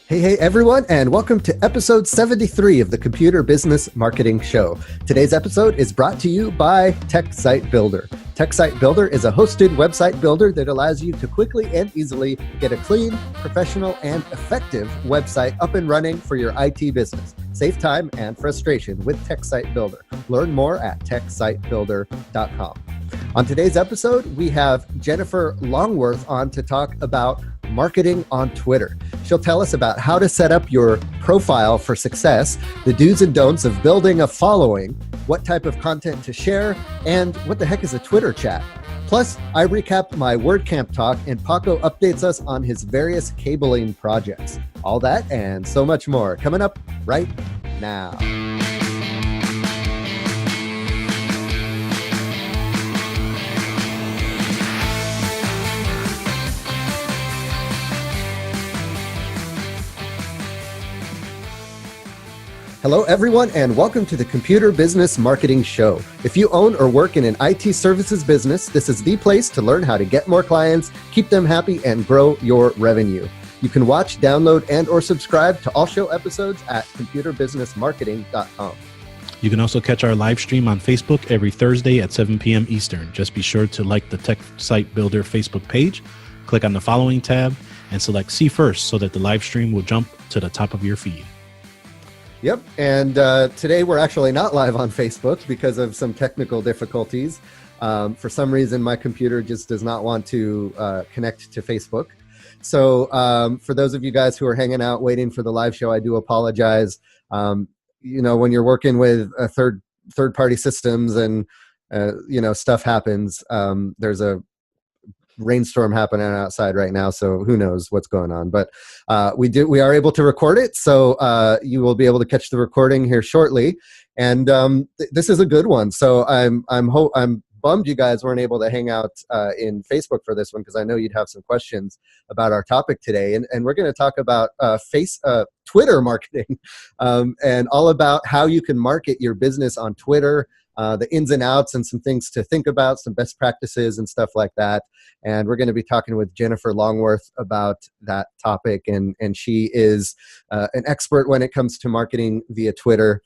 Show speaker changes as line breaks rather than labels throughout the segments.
Hey everyone, and welcome to episode 73 of the Computer Business Marketing Show. Today's episode is brought to you by Tech Site Builder. Tech Site Builder is a hosted website builder that allows you to quickly and easily get a clean, professional, and effective website up and running for your IT business. Save time and frustration with Tech Site Builder. Learn more at techsitebuilder.com. On today's episode, we have Jennifer Longworth on to talk about marketing on Twitter. She'll tell us about how to set up your profile for success, the do's and don'ts of building a following, what type of content to share, and what the heck is a Twitter chat. Plus, I recap my WordCamp talk and Paco updates us on his various cabling projects. All that and so much more coming up right now. Hello, everyone, and welcome to the Computer Business Marketing Show. If you own or work in an IT services business, this is the place to learn how to get more clients, keep them happy, and grow your revenue. You can watch, download, and or subscribe to all show episodes at computerbusinessmarketing.com.
You can also catch our live stream on Facebook every Thursday at 7 p.m. Eastern. Just be sure to like the Tech Site Builder Facebook page, click on the following tab, and select See First so that the live stream will jump to the top of your feed.
Yep, and today we're actually not live on Facebook because of some technical difficulties. For some reason, my computer just does not want to connect to Facebook. So for those of you guys who are hanging out waiting for the live show, I do apologize. When you're working with third-party systems and stuff happens, there's a rainstorm happening outside right now, so who knows what's going on, but we are able to record it, so you will be able to catch the recording here shortly, and this is a good one. So I'm bummed you guys weren't able to hang out in Facebook for this one, because I know you'd have some questions about our topic today, and we're going to talk about Twitter marketing and all about how you can market your business on Twitter, the ins and outs and some things to think about, some best practices and stuff like that. And we're going to be talking with Jennifer Longworth about that topic. And she is an expert when it comes to marketing via Twitter.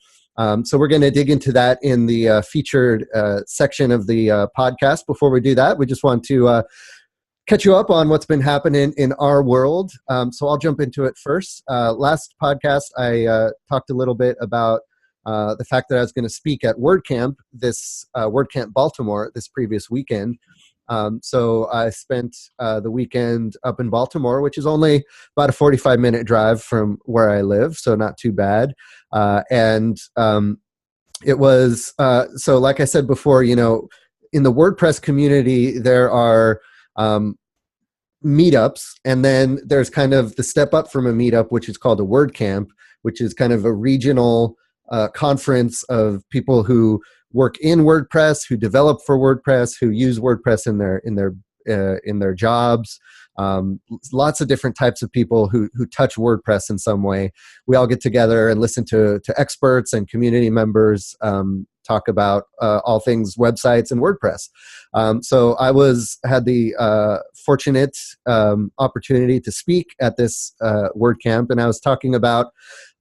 So we're going to dig into that in the featured section of the podcast. Before we do that, we just want to catch you up on what's been happening in our world. So I'll jump into it first. Last podcast, I talked a little bit about the fact that I was going to speak at WordCamp, WordCamp Baltimore, this previous weekend. So I spent the weekend up in Baltimore, which is only about a 45-minute drive from where I live, so not too bad. And it was, so like I said before, in the WordPress community, there are meetups, and then there's kind of the step up from a meetup, which is called a WordCamp, which is kind of a regional conference of people who work in WordPress, who develop for WordPress, who use WordPress in their jobs. Lots of different types of people who touch WordPress in some way. We all get together and listen to experts and community members talk about all things websites and WordPress. So I had the fortunate opportunity to speak at this WordCamp, and I was talking about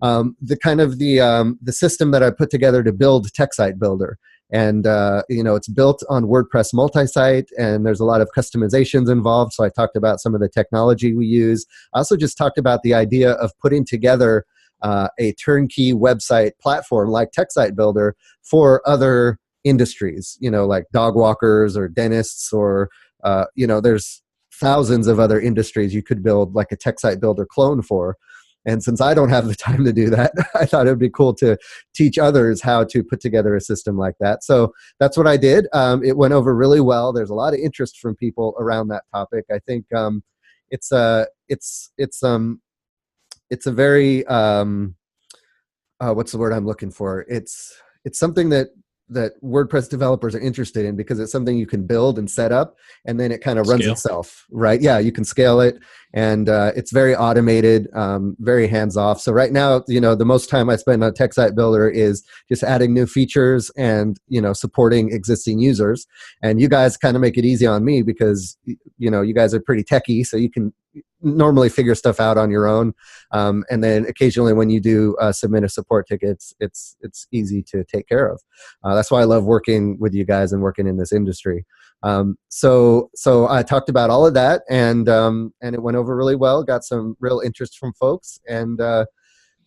the system that I put together to build Tech Site Builder. And, it's built on WordPress multi-site, and there's a lot of customizations involved. So I talked about some of the technology we use. I also just talked about the idea of putting together a turnkey website platform like Tech Site Builder for other industries, like dog walkers or dentists, or, there's thousands of other industries you could build like a Tech Site Builder clone for. And since I don't have the time to do that, I thought it would be cool to teach others how to put together a system like that. So that's what I did. It went over really well. There's a lot of interest from people around that topic. I think it's a very what's the word I'm looking for? It's something that WordPress developers are interested in, because it's something you can build and set up, and then it kind of runs itself, right? Yeah, you can scale it, and it's very automated, very hands-off. So right now, the most time I spend on Tech Site Builder is just adding new features and, supporting existing users. And you guys kind of make it easy on me because, you guys are pretty techy, so you can normally figure stuff out on your own. And then occasionally when you do submit a support ticket, it's easy to take care of. That's why I love working with you guys and working in this industry. So I talked about all of that, and it went over really well. Got some real interest from folks, and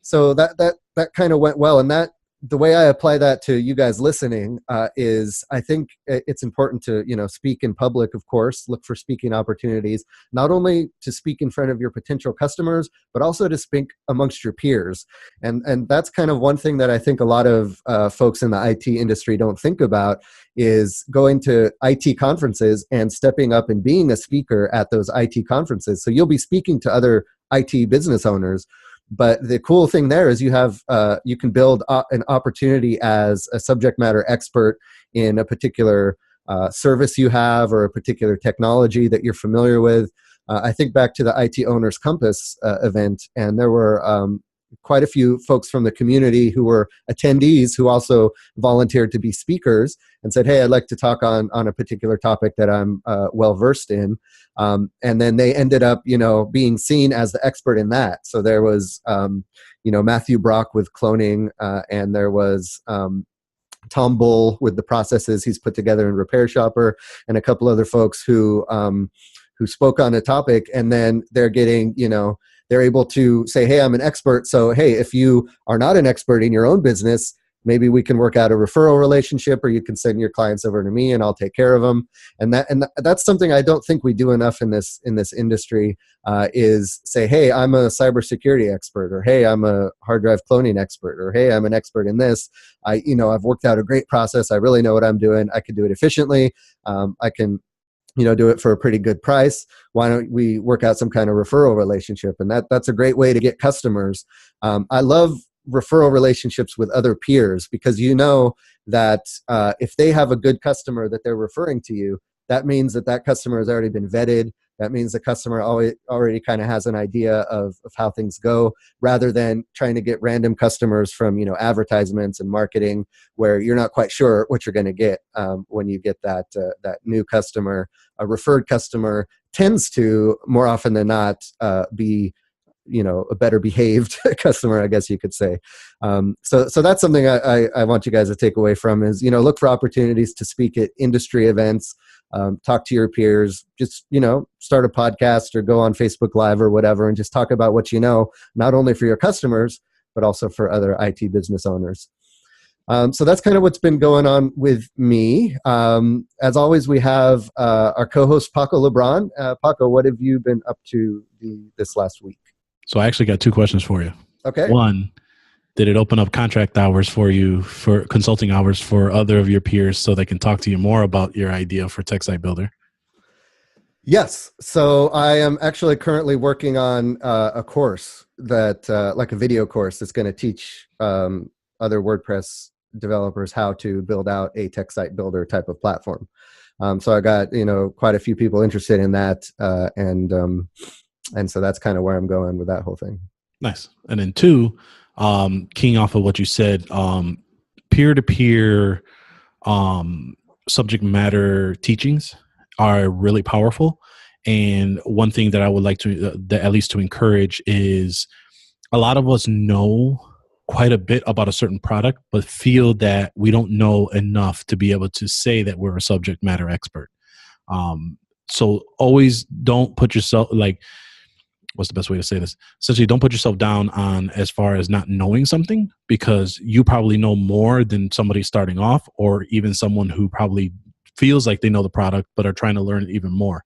so that kind of went well. And that, the way I apply that to you guys listening is, I think it's important to, speak in public, of course, look for speaking opportunities, not only to speak in front of your potential customers, but also to speak amongst your peers. And that's kind of one thing that I think a lot of folks in the IT industry don't think about, is going to IT conferences and stepping up and being a speaker at those IT conferences. So you'll be speaking to other IT business owners. But the cool thing there is you can build an opportunity as a subject matter expert in a particular service you have, or a particular technology that you're familiar with. I think back to the IT Owners Compass event, and there were quite a few folks from the community who were attendees who also volunteered to be speakers and said, hey, I'd like to talk on a particular topic that I'm well versed in. And then they ended up, being seen as the expert in that. So there was, Matthew Brock with cloning, and there was Tom Bull with the processes he's put together in Repair Shopper, and a couple other folks who spoke on a topic, and then they're getting, they're able to say, hey, I'm an expert. So, hey, if you are not an expert in your own business, maybe we can work out a referral relationship, or you can send your clients over to me and I'll take care of them. And that's something I don't think we do enough in this industry, is say, hey, I'm a cybersecurity expert, or hey, I'm a hard drive cloning expert, or hey, I'm an expert in this. I've worked out a great process. I really know what I'm doing. I can do it efficiently. I can do it for a pretty good price. Why don't we work out some kind of referral relationship? And that's a great way to get customers. I love referral relationships with other peers, because that if they have a good customer that they're referring to you, that means that customer has already been vetted. That means the customer already kind of has an idea of how things go, rather than trying to get random customers from advertisements and marketing, where you're not quite sure what you're going to get when you get that new customer. A referred customer tends to, more often than not, be a better behaved customer, I guess you could say. So that's something I want you guys to take away from, is, look for opportunities to speak at industry events, talk to your peers, just, start a podcast or go on Facebook Live or whatever, and just talk about what not only for your customers, but also for other IT business owners. So that's kind of what's been going on with me. As always, we have our co-host, Paco LeBron. Paco, what have you been up to this last week?
So I actually got two questions for you.
Okay.
One, did it open up contract hours for you, for consulting hours for other of your peers, so they can talk to you more about your idea for Tech Site Builder?
Yes. So I am actually currently working on a course that, like a video course, that's going to teach other WordPress developers how to build out a Tech Site Builder type of platform. So I got, quite a few people interested in that. And so that's kind of where I'm going with that whole thing.
Nice. And then two, keying off of what you said, peer-to-peer subject matter teachings are really powerful. And one thing that I would like to, at least to encourage, is a lot of us know quite a bit about a certain product, but feel that we don't know enough to be able to say that we're a subject matter expert. So always don't put yourself, what's the best way to say this? Essentially, don't put yourself down on as far as not knowing something, because you probably know more than somebody starting off, or even someone who probably feels like they know the product but are trying to learn even more.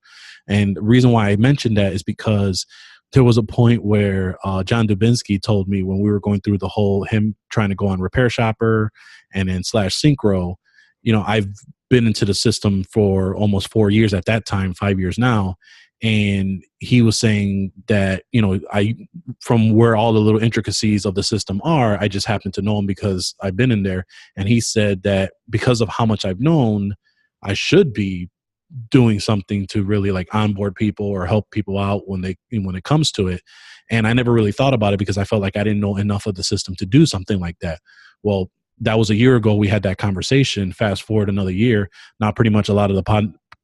And the reason why I mentioned that is because there was a point where John Dubinsky told me, when we were going through the whole him trying to go on Repair Shopper and then /Synchro, I've been into the system for almost 4 years at that time, 5 years now. And he was saying that, from where all the little intricacies of the system are, I just happen to know them because I've been in there. And he said that because of how much I've known, I should be doing something to really onboard people or help people out when it comes to it. And I never really thought about it because I felt like I didn't know enough of the system to do something like that. Well, that was a year ago. We had that conversation. Fast forward another year. Now, pretty much a lot of the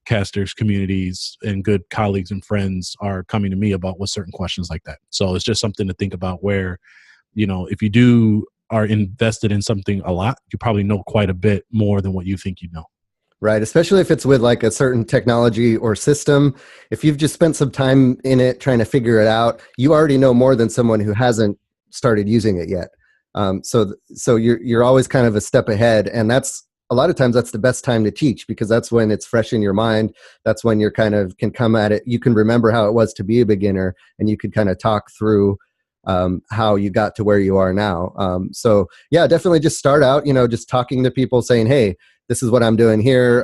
podcasters communities and good colleagues and friends are coming to me about what certain questions like that. So it's just something to think about where, if you are invested in something a lot, you probably know quite a bit more than what you think you know.
Right. Especially if it's with like a certain technology or system. If you've just spent some time in it trying to figure it out, you already know more than someone who hasn't started using it yet. So you're always kind of a step ahead, and that's a lot of times that's the best time to teach, because that's when it's fresh in your mind. That's when you're kind of can come at it. You can remember how it was to be a beginner, and you can kind of talk through how you got to where you are now. So yeah, definitely just start out, just talking to people, saying, hey, this is what I'm doing here.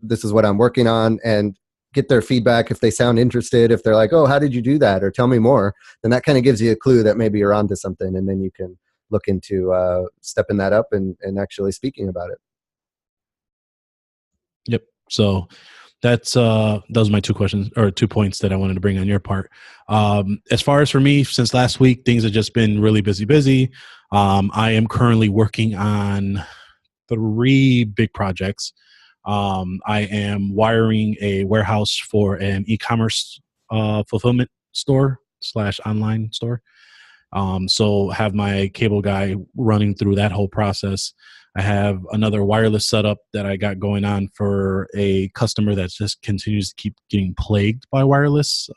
This is what I'm working on, and get their feedback. If they sound interested, if they're like, oh, how did you do that? Or tell me more, then that kind of gives you a clue that maybe you're onto something. And then you can look into stepping that up and actually speaking about it.
Yep. So that's those are my 2 questions or 2 points that I wanted to bring on your part. As far as for me, since last week, things have just been really busy. I am currently working on 3 big projects. I am wiring a warehouse for an e-commerce fulfillment store / online store. So have my cable guy running through that whole process. I have another wireless setup that I got going on for a customer that just continues to keep getting plagued by wireless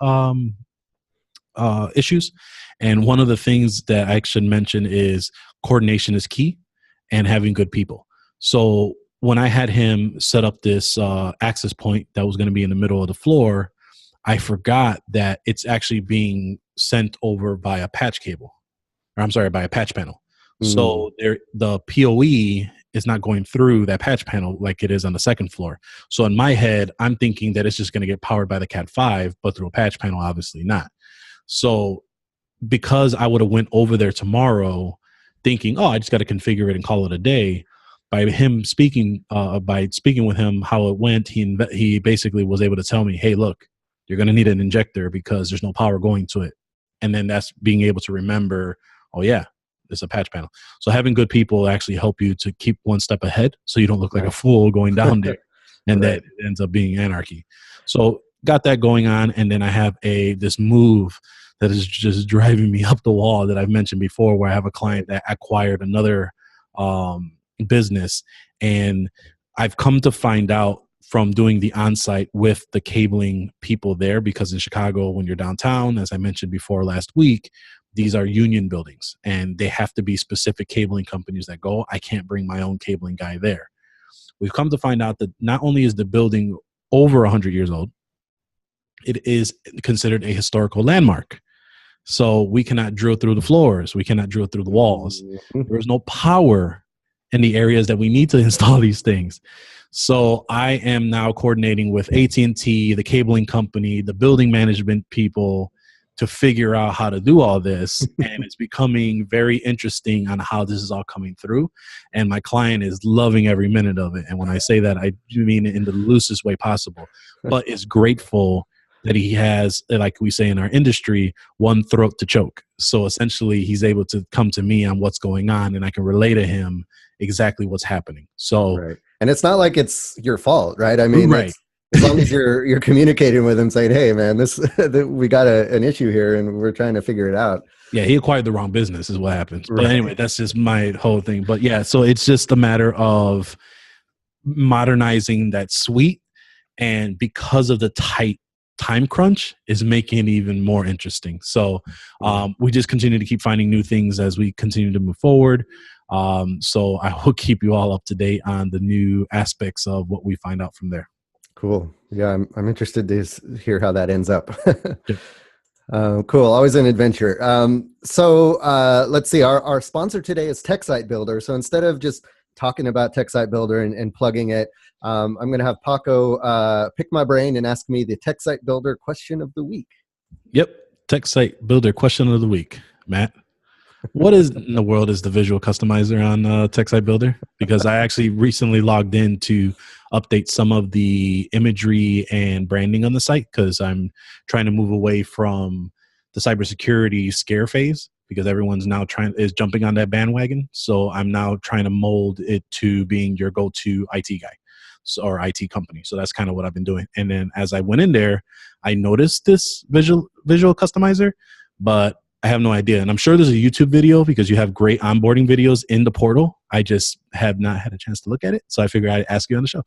issues. And one of the things that I should mention is coordination is key, and having good people. So when I had him set up this access point that was going to be in the middle of the floor, I forgot that it's actually being sent over by a patch cable, or I'm sorry, by a patch panel. So the PoE is not going through that patch panel like it is on the second floor. So in my head, I'm thinking that it's just going to get powered by the Cat 5, but through a patch panel, obviously not. So because I would have went over there tomorrow thinking, oh, I just got to configure it and call it a day, by speaking with him how it went, he basically was able to tell me, hey, look, you're going to need an injector because there's no power going to it. And then that's being able to remember, oh yeah, it's a patch panel. So having good people actually help you to keep one step ahead, so you don't look like a fool going down there, and that ends up being anarchy. So got that going on, and then I have this move that is just driving me up the wall that I've mentioned before, where I have a client that acquired another business, and I've come to find out from doing the on-site with the cabling people there, because in Chicago, when you're downtown, as I mentioned before last week, these are union buildings and they have to be specific cabling companies that go. I can't bring my own cabling guy there. We've come to find out that not only is the building over 100 years old, it is considered a historical landmark. So we cannot drill through the floors. We cannot drill through the walls. There's no power in the areas that we need to install these things. So I am now coordinating with AT&T, the cabling company, the building management people, to figure out how to do all this. And it's becoming very interesting on how this is all coming through. And my client is loving every minute of it. And when I say that, I do mean it in the loosest way possible, but is grateful that he has, like we say in our industry, one throat to choke. So essentially he's able to come to me on what's going on, and I can relay to him exactly what's happening. So,
right. And it's not like it's your fault, right? I mean, right. As long as you're communicating with him, saying, "Hey, man, we got an issue here, and we're trying to figure it out."
Yeah, he acquired the wrong business, is what happens. Right. But anyway, that's just my whole thing. But yeah, so it's just a matter of modernizing that suite, and because of the tight time crunch, is making it even more interesting. So we just continue to keep finding new things as we continue to move forward. So I will keep you all up to date on the new aspects of what we find out from there.
Cool. Yeah, I'm interested to hear how that ends up. Cool. Always an adventure. So let's see. Our sponsor today is TechSite Builder. So instead of just talking about TechSite Builder and plugging it, I'm going to have Paco pick my brain and ask me the TechSite Builder question of the week.
Yep. TechSite Builder question of the week, Matt. What in the world is the visual customizer on TechSite Builder? Because I actually recently logged in to update some of the imagery and branding on the site, because I'm trying to move away from the cybersecurity scare phase, because everyone's now is jumping on that bandwagon. So I'm now trying to mold it to being your go-to IT guy. or IT company. So that's kind of what I've been doing. And then as I went in there, I noticed this visual customizer, but I have no idea. And I'm sure there's a YouTube video because you have great onboarding videos in the portal. I just have not had a chance to look at it. So I figured I'd ask you on the show.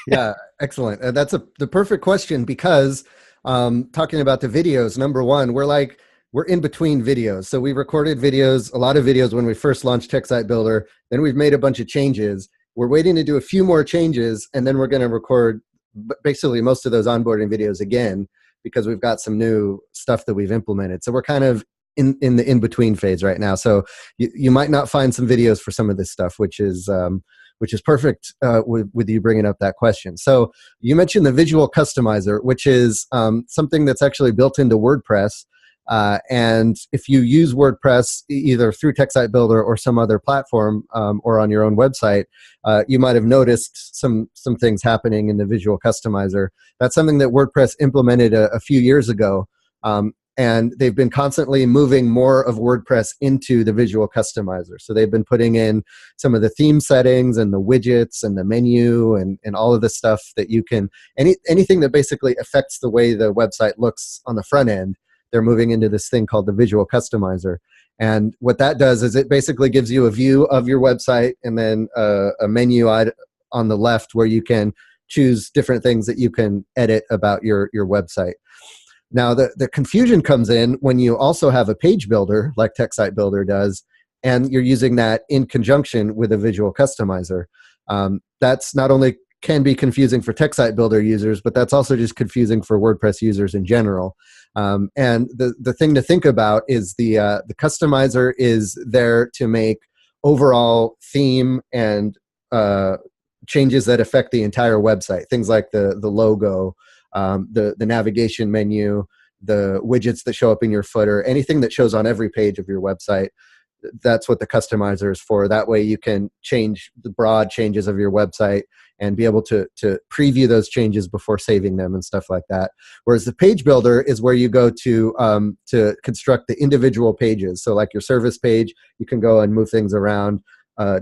Yeah, excellent. That's the perfect question because talking about the videos, number one, we're in between videos. So we recorded videos, a lot of videos when we first launched Tech Site Builder. Then we've made a bunch of changes. We're waiting to do a few more changes, and then we're going to record basically most of those onboarding videos again, because we've got some new stuff that we've implemented. So we're kind of in the in-between phase right now. So you might not find some videos for some of this stuff, which is perfect with you bringing up that question. So you mentioned the visual customizer, which is something that's actually built into WordPress. And if you use WordPress either through Tech Site Builder or some other platform or on your own website, you might have noticed some things happening in the visual customizer. That's something that WordPress implemented a few years ago. And they've been constantly moving more of WordPress into the visual customizer. So they've been putting in some of the theme settings and the widgets and the menu and all of the stuff that you can, anything that basically affects the way the website looks on the front end. They're moving into this thing called the visual customizer. And what that does is it basically gives you a view of your website and then a menu on the left where you can choose different things that you can edit about your website. Now, the confusion comes in when you also have a page builder like Tech Site Builder does, and you're using that in conjunction with a visual customizer. That's not only can be confusing for Tech Site Builder users, but that's also just confusing for WordPress users in general. And the thing to think about is the customizer is there to make overall theme and changes that affect the entire website. Things like the logo, the navigation menu, the widgets that show up in your footer, anything that shows on every page of your website. That's what the customizer is for. That way you can change the broad changes of your website and be able to preview those changes before saving them and stuff like that. Whereas the page builder is where you go to construct the individual pages. So like your service page, you can go and move things around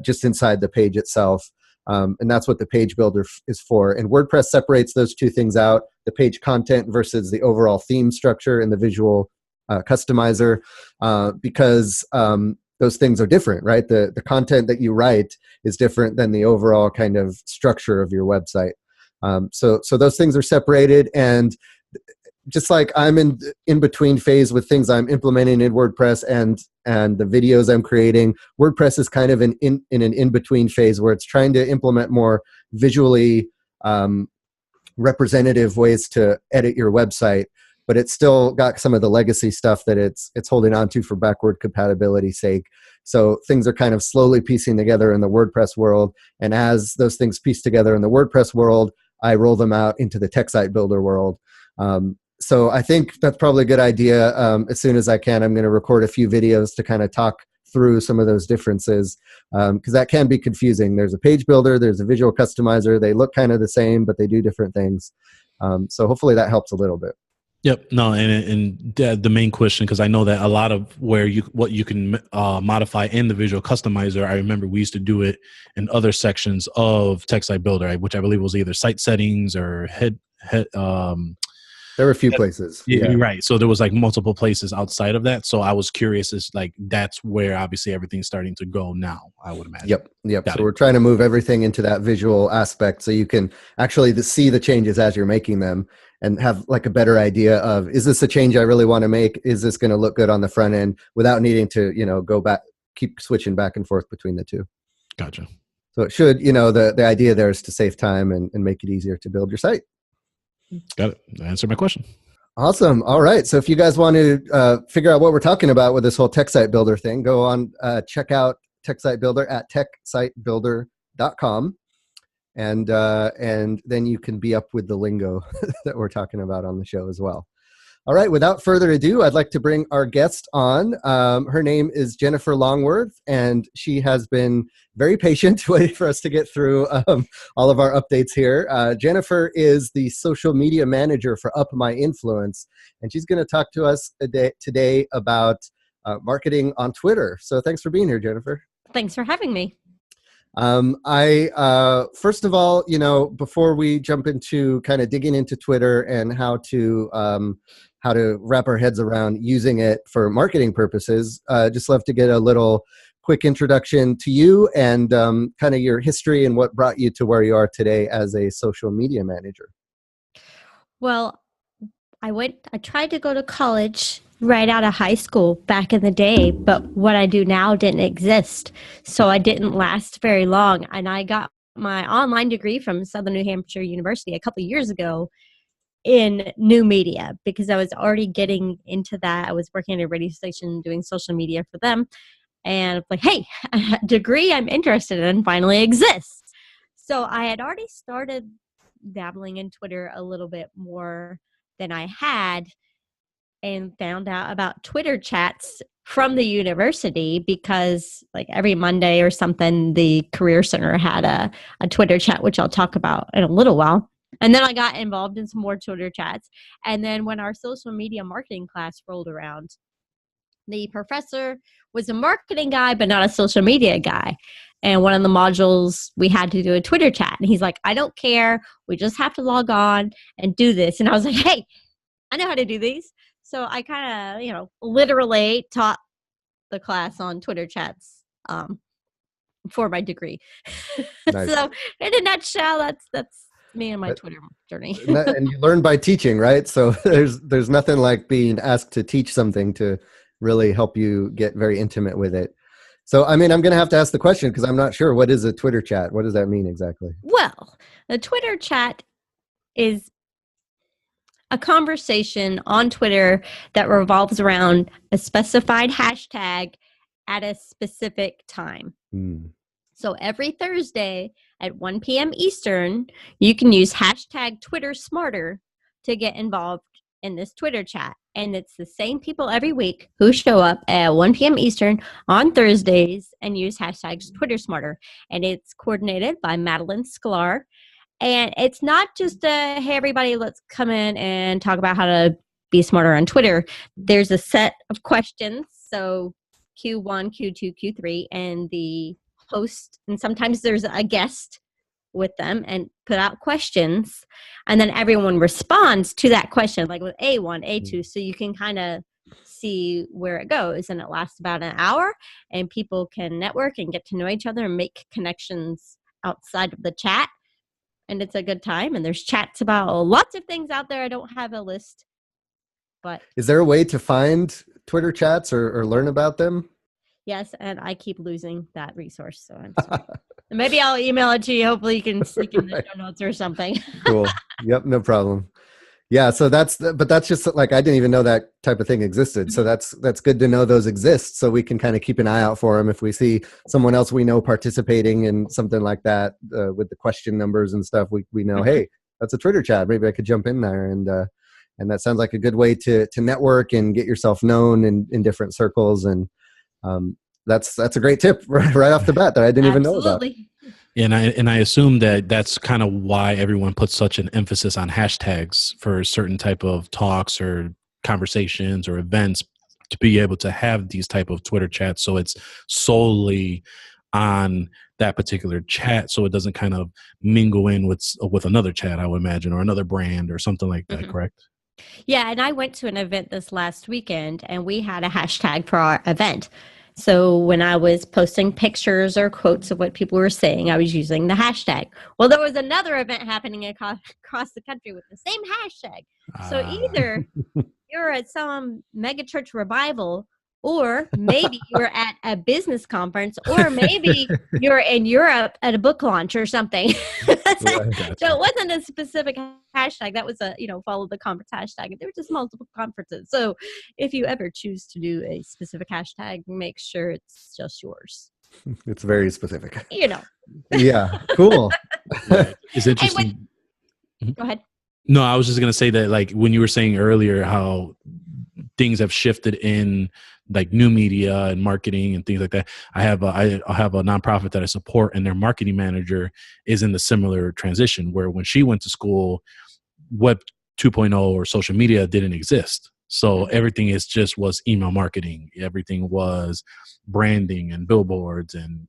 just inside the page itself. And that's what the page builder is for. And WordPress separates those two things out, the page content versus the overall theme structure and the visual customizer, because those things are different, right? The content that you write is different than the overall kind of structure of your website. So those things are separated, and just like I'm in between phase with things I'm implementing in WordPress and the videos I'm creating, WordPress is kind of in an in-between phase where it's trying to implement more visually representative ways to edit your website, but it's still got some of the legacy stuff that it's holding on to for backward compatibility's sake. So things are kind of slowly piecing together in the WordPress world. And as those things piece together in the WordPress world, I roll them out into the Tech Site Builder world. So I think that's probably a good idea. As soon as I can, I'm going to record a few videos to kind of talk through some of those differences, because that can be confusing. There's a page builder, there's a visual customizer. They look kind of the same, but they do different things. So hopefully that helps a little bit.
Yep. No, and the main question, because I know that a lot of what you can modify in the visual customizer, I remember we used to do it in other sections of Tech Site Builder, which I believe was either site settings or head.
There were a few places.
Yeah, you're right. So there was like multiple places outside of that. So I was curious, is like that's where obviously everything's starting to go now, I would imagine.
Yep. So we're trying to move everything into that visual aspect so you can actually see the changes as you're making them and have like a better idea of, is this a change I really want to make? Is this going to look good on the front end without needing to, go back, keep switching back and forth between the two.
Gotcha.
So it should, the idea there is to save time and make it easier to build your site.
Got it. Answer my question.
Awesome. All right. So if you guys want to figure out what we're talking about with this whole Tech Site Builder thing, go on, check out Tech Site Builder at techsitebuilder.com. And then you can be up with the lingo that we're talking about on the show as well. All right, without further ado, I'd like to bring our guest on. Her name is Jennifer Longworth, and she has been very patient waiting for us to get through all of our updates here. Jennifer is the social media manager for Up My Influence, and she's going to talk to us today about marketing on Twitter. So thanks for being here, Jennifer.
Thanks for having me.
First of all, before we jump into kind of digging into Twitter and how to wrap our heads around using it for marketing purposes, just love to get a little quick introduction to you and kind of your history and what brought you to where you are today as a social media manager.
Well, I tried to go to college right out of high school back in the day, but what I do now didn't exist. So I didn't last very long. And I got my online degree from Southern New Hampshire University a couple of years ago in new media because I was already getting into that. I was working at a radio station doing social media for them. And like, hey, a degree I'm interested in finally exists. So I had already started dabbling in Twitter a little bit more than I had, and found out about Twitter chats from the university because like every Monday or something, the Career Center had a Twitter chat, which I'll talk about in a little while. And then I got involved in some more Twitter chats. And then when our social media marketing class rolled around, the professor was a marketing guy, but not a social media guy. And one of the modules, we had to do a Twitter chat. And he's like, I don't care. We just have to log on and do this. And I was like, hey, I know how to do these. So I kind of, literally taught the class on Twitter chats for my degree.
Nice.
So in a nutshell, that's me and my Twitter journey.
And you learn by teaching, right? So there's nothing like being asked to teach something to really help you get very intimate with it. So, I mean, I'm going to have to ask the question because I'm not sure. What is a Twitter chat? What does that mean exactly?
Well, a Twitter chat is a conversation on Twitter that revolves around a specified hashtag at a specific time. So every Thursday at 1 p.m. Eastern, you can use hashtag Twitter Smarter to get involved in this Twitter chat. And it's the same people every week who show up at 1 p.m. Eastern on Thursdays and use hashtags Twitter Smarter. And it's coordinated by Madeline Sklar. And it's not just hey, everybody, let's come in and talk about how to be smarter on Twitter. There's a set of questions. So Q1, Q2, Q3, and the host, and sometimes there's a guest with them and put out questions. And then everyone responds to that question, like with A1, A2. So you can kind of see where it goes. And it lasts about an hour. And people can network and get to know each other and make connections outside of the chat. And it's a good time. And there's chats about lots of things out there. I don't have a list. But
is there a way to find Twitter chats or learn about them?
Yes, and I keep losing that resource. So I'm sorry. Maybe I'll email it to you. Hopefully you can stick in the show notes or something.
Cool. Yep, no problem. Yeah, so that's just like, I didn't even know that type of thing existed. So that's good to know those exist, so we can kind of keep an eye out for them if we see someone else we know participating in something like that with the question numbers and stuff. We know, hey, that's a Twitter chat. Maybe I could jump in there, and that sounds like a good way to network and get yourself known in different circles. And that's a great tip right off the bat that I didn't even know about.
And I assume that that's kind of why everyone puts such an emphasis on hashtags for certain type of talks or conversations or events, to be able to have these type of Twitter chats. So it's solely on that particular chat, so it doesn't kind of mingle in with another chat, I would imagine, or another brand or something like that. Correct?
Yeah, and I went to an event this last weekend, and we had a hashtag for our event. So when I was posting pictures or quotes of what people were saying, I was using the hashtag. Well, there was another event happening across the country with the same hashtag. So either you're at some megachurch revival, or maybe you're at a business conference, or maybe you're in Europe at a book launch or something. So it wasn't a specific hashtag. That was follow the conference hashtag. There were just multiple conferences. So if you ever choose to do a specific hashtag, make sure it's just yours.
It's very specific.
Yeah,
cool.
It's interesting.
Go ahead.
No, I was just going to say that, like, when you were saying earlier how things have shifted in like new media and marketing and things like that. I have a nonprofit that I support, and their marketing manager is in the similar transition where when she went to school, Web 2.0 or social media didn't exist. So everything was email marketing. Everything was branding and billboards and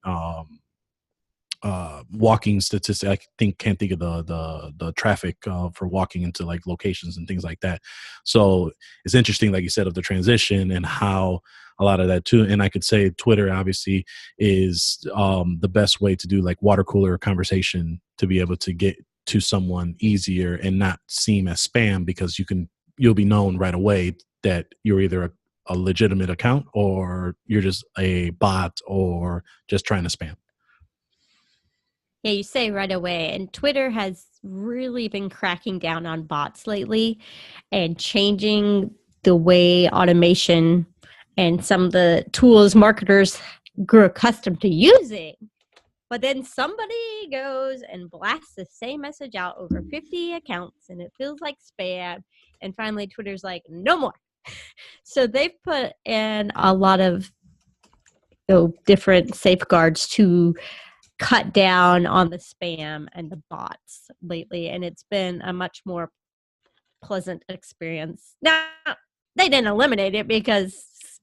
walking statistic. Can't think of the traffic for walking into like locations and things like that. So it's interesting, like you said, of the transition and how a lot of that too. And I could say Twitter obviously is the best way to do like water cooler conversation, to be able to get to someone easier and not seem as spam, because you'll be known right away that you're either a legitimate account or you're just a bot or just trying to spam.
Yeah, you say right away. And Twitter has really been cracking down on bots lately and changing the way automation and some of the tools marketers grew accustomed to using. But then somebody goes and blasts the same message out over 50 accounts and it feels like spam. And finally, Twitter's like, no more. So they've put in a lot of different safeguards to cut down on the spam and the bots lately, and it's been a much more pleasant experience. Now, they didn't eliminate it because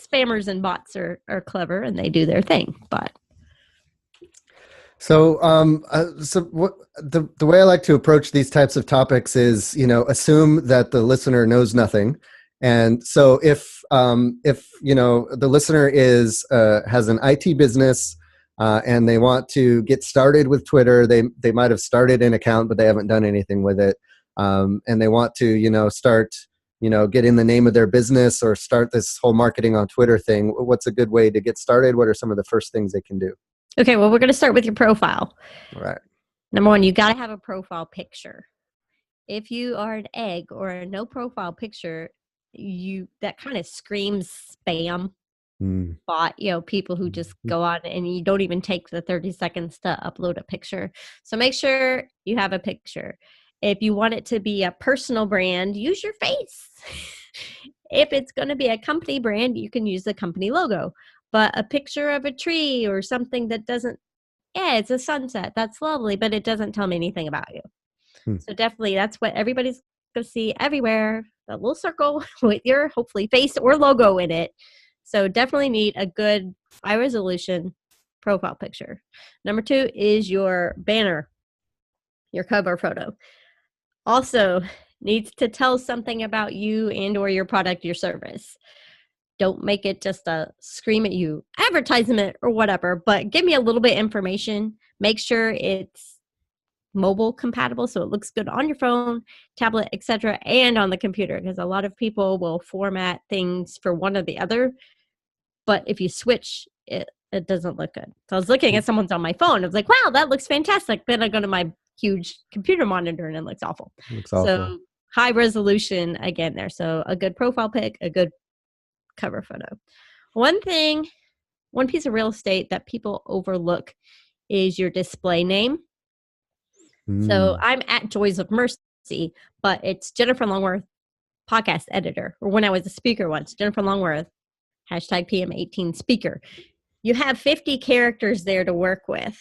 spammers and bots are clever and they do their thing, but
So, what the way I like to approach these types of topics is, assume that the listener knows nothing, and so if the listener has an IT business and they want to get started with Twitter, they might have started an account but they haven't done anything with it, and they want to start get in the name of their business or start this whole marketing on Twitter thing. What's a good way to get started? What are some of the first things they can do?
Okay, well, we're going to start with your profile.
All right.
Number one, you got to have a profile picture. If you are an egg or a no profile picture, that kind of screams spam. Bot, people who just go on and you don't even take the 30 seconds to upload a picture. So make sure you have a picture. If you want it to be a personal brand, use your face. If it's going to be a company brand, you can use the company logo. But a picture of a tree or something that doesn't, it's a sunset. That's lovely, but it doesn't tell me anything about you. So definitely that's what everybody's going to see everywhere, that little circle with your hopefully face or logo in it. So definitely need a good high resolution profile picture. Number two is your banner, your cover photo. Also needs to tell something about you and or your product, your service. Don't make it just a scream at you advertisement or whatever, but give me a little bit of information. Make sure it's mobile compatible so it looks good on your phone, tablet, etc., and on the computer, because a lot of people will format things for one or the other, but if you switch it doesn't look good. So I was looking at someone's on my phone. I was like, wow, that looks fantastic. Then I go to my huge computer monitor and it looks awful. So high resolution again there. So a good profile pic, a good cover photo. One piece of real estate that people overlook is your display name. So I'm at Joys of Mercy, but it's Jennifer Longworth, podcast editor. Or when I was a speaker once, Jennifer Longworth, #PM18 speaker. You have 50 characters there to work with.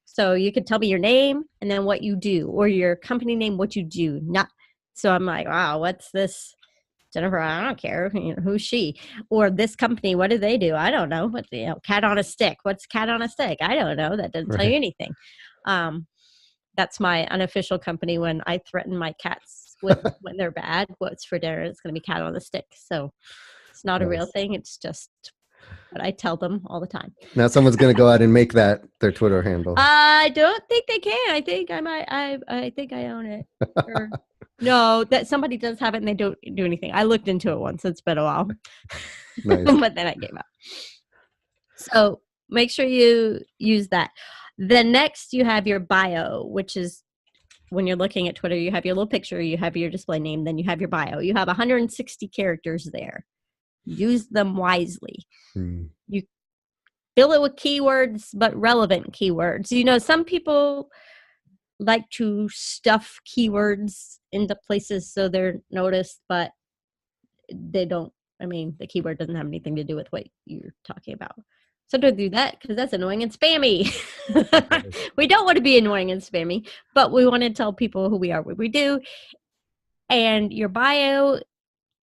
So you could tell me your name and then what you do, or your company name, what you do. So I'm like, wow, what's this? Jennifer, I don't care. Who's she? Or this company, what do they do? I don't know. What cat on a stick? What's cat on a stick? I don't know. That doesn't tell you anything. That's my unofficial company when I threaten my cats when they're bad. What's for dinner? It's going to be cat on a stick. So it's not a real thing. It's just what I tell them all the time.
Now someone's going to go out and make that their Twitter handle.
I don't think they can. I think I might. I think I own it. No, that somebody does have it and they don't do anything. I looked into it once. It's been a while. Nice. But then I gave up. So make sure you use that. Then next you have your bio, which is when you're looking at Twitter, you have your little picture, you have your display name, then you have your bio. You have 160 characters there. Use them wisely. You fill it with keywords, but relevant keywords. Some people like to stuff keywords into places so they're noticed, but they don't. The keyword doesn't have anything to do with what you're talking about. So don't do that because that's annoying and spammy. We don't want to be annoying and spammy, but we want to tell people who we are, what we do. And your bio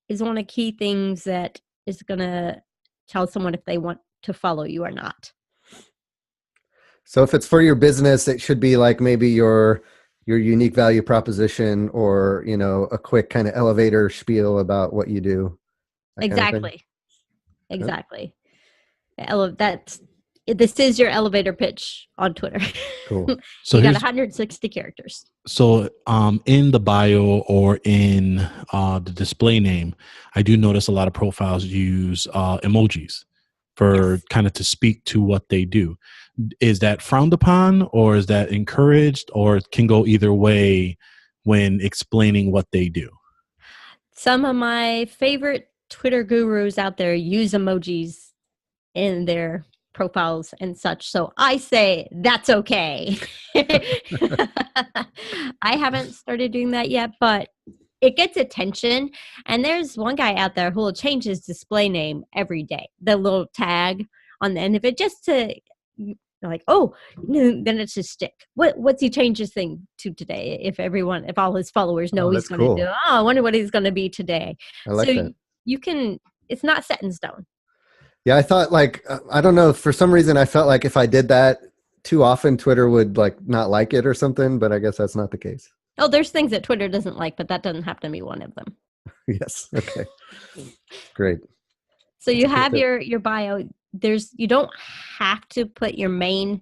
is one of the key things that is going to tell someone if they want to follow you or not.
So if it's for your business, it should be like maybe your unique value proposition, or a quick kind of elevator spiel about what you do, that kind of thing.
Exactly. Exactly. That's this is your elevator pitch on Twitter.
Cool.
So
You got
here's
160 characters.
So in the bio or in the display name, I do notice a lot of profiles use emojis for
Yes.
kind of to speak to what they do. Is that frowned upon, or is that encouraged, or it can go either way when explaining what they do?
Some of my favorite Twitter gurus out there use emojis in their profiles and such. So I say that's okay. I haven't started doing that yet, but it gets attention. And there's one guy out there who will change his display name every day, the little tag on the end of it, just to like, oh, then it's just stick. What's he changed his thing to today? If all his followers know
Oh,
he's
that's
going to
cool.
do, I wonder what he's going to be today.
I
So
like that.
you can, it's not set in stone.
Yeah, I thought like I don't know, for some reason I felt like if I did that too often, Twitter would like not like it or something, but I guess that's not the case.
Oh, there's things that Twitter doesn't like, but that doesn't have to be one of them.
Yes. Okay. Great.
So
That's a
you
cool
have
tip.
your bio. You don't have to put your main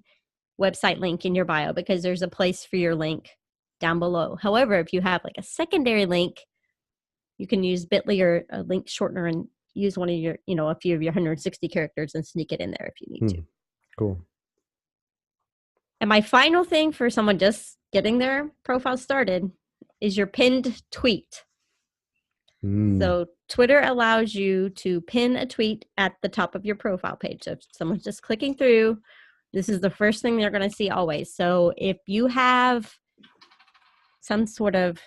website link in your bio, because there's a place for your link down below. However, if you have like a secondary link, you can use Bitly or a link shortener and use one of your, a few of your 160 characters and sneak it in there if you need to.
Cool.
And my final thing for someone just getting their profile started is your pinned tweet. So Twitter allows you to pin a tweet at the top of your profile page. So if someone's just clicking through, this is the first thing they're going to see always. So if you have some sort of,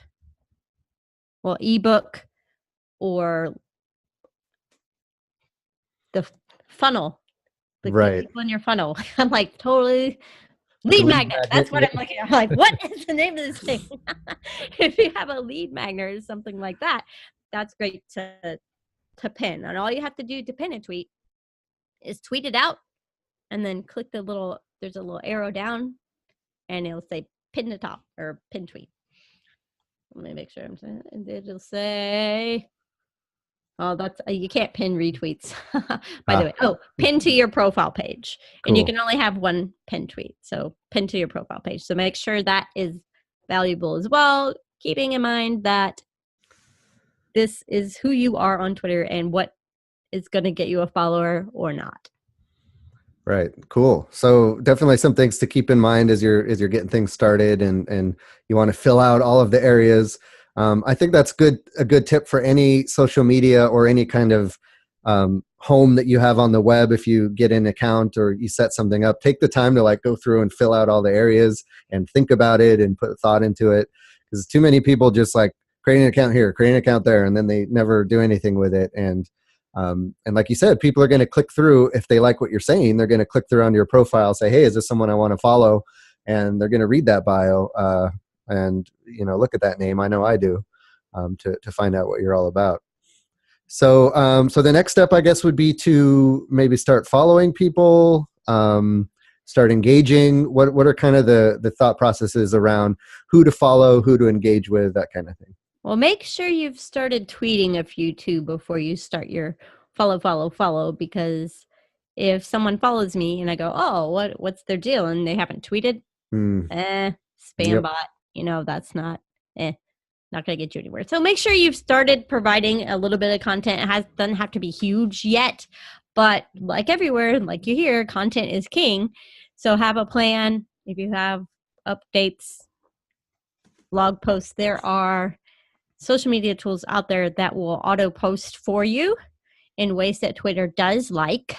ebook or the funnel, the
Right.
people in your funnel, I'm like totally
The
lead
lead
magnet.
magnet,
That's what
yeah.
I'm looking at. I'm like, what is the name of this thing? If you have a lead magnet or something like that, that's great to pin. And all you have to do to pin a tweet is tweet it out and then click there's a little arrow down and it'll say pin the top or pin tweet. Let me make sure I'm saying it. And it'll say, oh, that's, you can't pin retweets, by the way. Oh, pin to your profile page.
Cool.
And you can only have one pin tweet. So pin to your profile page. So make sure that is valuable as well, keeping in mind that this is who you are on Twitter and what is going to get you a follower or not.
Right. Cool. So definitely some things to keep in mind as you're getting things started, and you want to fill out all of the areas. I think that's a good tip for any social media or any kind of home that you have on the web. If you get an account or you set something up, take the time to like go through and fill out all the areas and think about it and put thought into it, because too many people just like create an account here, create an account there, and then they never do anything with it. And like you said, people are going to click through if they like what you're saying. They're going to click through on your profile, say, "Hey, is this someone I want to follow?" And they're going to read that bio and look at that name. I know I do, to find out what you're all about. So so the next step, I guess, would be to maybe start following people, start engaging. What are kind of the thought processes around who to follow, who to engage with, that kind of thing?
Well, make sure you've started tweeting a few too before you start your follow, because if someone follows me and I go, oh, what's their deal? And they haven't tweeted, spam
Yep.
bot, that's not going to get you anywhere. So make sure you've started providing a little bit of content. It doesn't have to be huge yet, but like everywhere, like you hear, content is king. So have a plan. If you have updates, blog posts, there are social media tools out there that will auto post for you in ways that Twitter does, like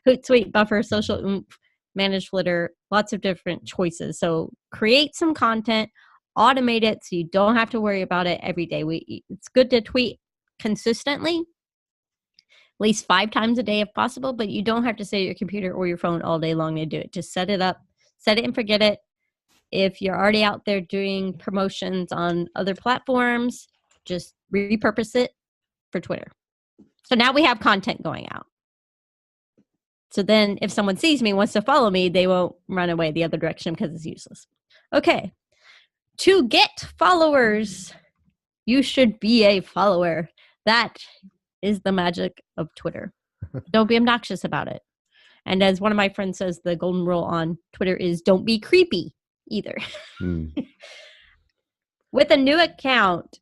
Hootsuite, Buffer, Social Oomph, Manage Flitter, lots of different choices. So create some content, automate it so you don't have to worry about it every day. It's good to tweet consistently, at least 5 times a day if possible, but you don't have to sit at your computer or your phone all day long to do it. Just set it up, set it and forget it. If you're already out there doing promotions on other platforms, just repurpose it for Twitter. So now we have content going out. So then if someone sees me, wants to follow me, they won't run away the other direction because it's useless. Okay. To get followers, you should be a follower. That is the magic of Twitter. Don't be obnoxious about it. And as one of my friends says, the golden rule on Twitter is don't be creepy either. With a new account,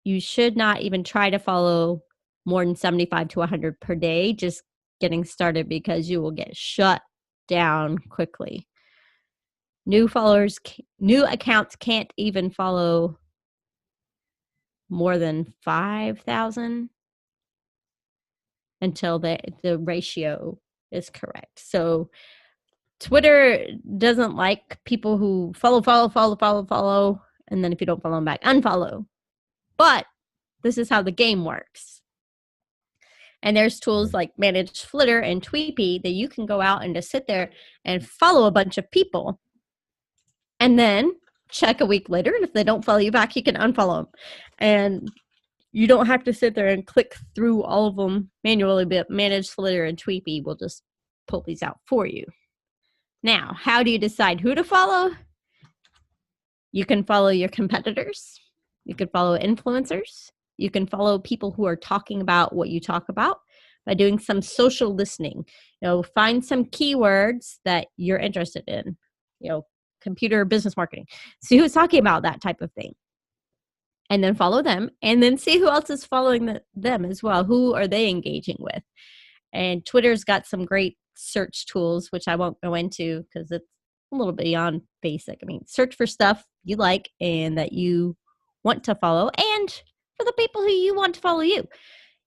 you should not even try to follow more than 75 to 100 per day, just getting started, because you will get shut down quickly. New accounts can't even follow more than 5,000 until the ratio is correct. So Twitter doesn't like people who follow, and then if you don't follow them back, unfollow. But this is how the game works. And there's tools like Manage Flitter and Tweepy that you can go out and just sit there and follow a bunch of people. And then check a week later, and if they don't follow you back, you can unfollow them. And you don't have to sit there and click through all of them manually, but Manage Flitter and Tweepy will just pull these out for you. Now, how do you decide who to follow? You can follow your competitors. You can follow influencers. You can follow people who are talking about what you talk about by doing some social listening. Find some keywords that you're interested in. Computer business marketing. See who's talking about that type of thing. And then follow them. And then see who else is following them as well. Who are they engaging with? And Twitter's got some great search tools, which I won't go into because it's a little beyond basic. I mean, search for stuff you like and that you want to follow, and for the people who you want to follow you.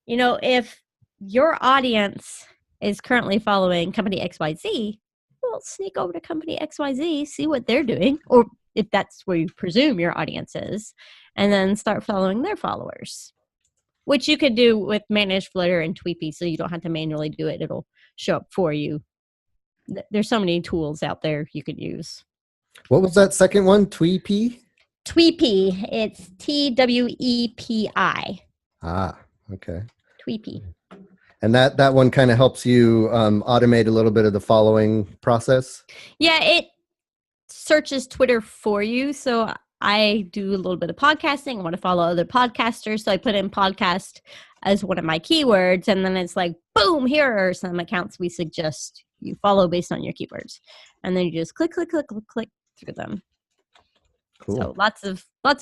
If your audience is currently following company XYZ, well, sneak over to company XYZ, see what they're doing, or if that's where you presume your audience is, and then start following their followers, which you could do with Manage Flitter and Tweepy, so you don't have to manually do it. It'll show up for you. There's so many tools out there you could use.
What was that second one? Tweepy?
Tweepy. It's Tweepi.
Ah, okay.
Tweepy.
And that one kind of helps you automate a little bit of the following process?
Yeah, it searches Twitter for you. So I do a little bit of podcasting. I want to follow other podcasters. So I put in podcast as one of my keywords. And then it's like, boom, here are some accounts we suggest you follow based on your keywords. And then you just click through them.
Cool.
So lots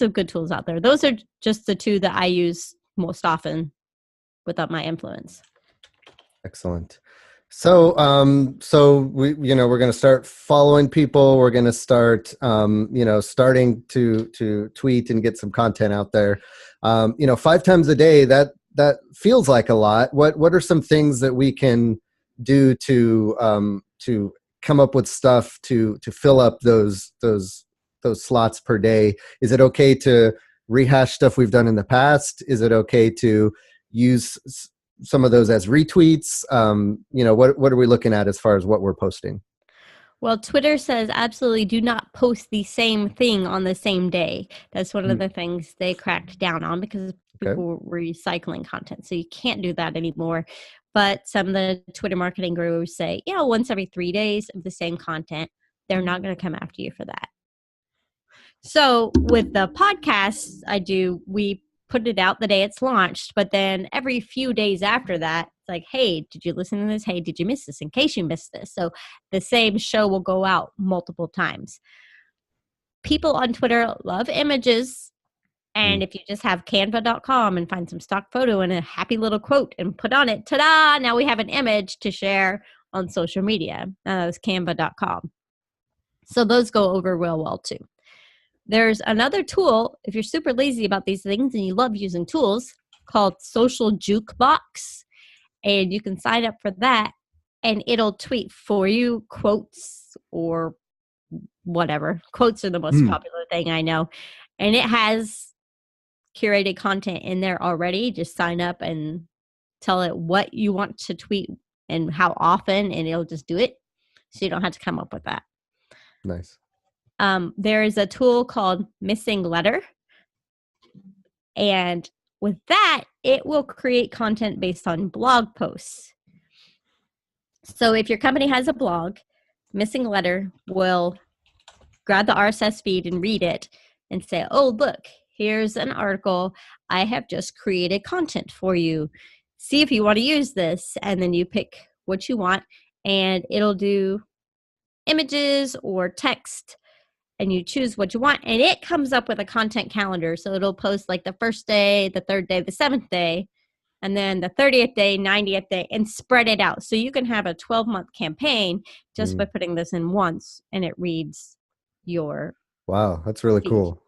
of good tools out there. Those are just the two that I use most often without my influence.
Excellent. So we, we're going to start following people. We're going to start, starting to tweet and get some content out there. 5 times a day, that feels like a lot. What are some things that we can do to come up with stuff to fill up those slots per day? Is it okay to rehash stuff we've done in the past? Is it okay to use some of those as retweets? What are we looking at as far as what we're posting?
Well, Twitter says absolutely do not post the same thing on the same day. That's one of the things they cracked down on because people were recycling content. So you can't do that anymore. But some of the Twitter marketing gurus say, once every 3 days of the same content, they're not going to come after you for that. So with the podcasts we put it out the day it's launched, but then every few days after that, it's like, hey, did you listen to this? Hey, did you miss this? In case you missed this. So the same show will go out multiple times. People on Twitter love images. And if you just have canva.com and find some stock photo and a happy little quote and put on it, ta-da, now we have an image to share on social media. That was canva.com. So those go over real well too. There's another tool, if you're super lazy about these things and you love using tools, called Social Jukebox. And you can sign up for that and it'll tweet for you quotes or whatever. Quotes are the most popular thing I know. And it has curated content in there already. Just sign up and tell it what you want to tweet and how often, and it'll just do it. So you don't have to come up with that.
Nice.
There is a tool called Missing Letter. And with that, it will create content based on blog posts. So if your company has a blog, Missing Letter will grab the RSS feed and read it and say, oh, look, here's an article. I have just created content for you. See if you want to use this. And then you pick what you want, and it'll do images or text, and you choose what you want. And it comes up with a content calendar. So it'll post like the first day, the third day, the seventh day, and then the 30th day, 90th day, and spread it out. So you can have a 12-month campaign just by putting this in once, and it reads your
Wow, that's really
feed.
cool.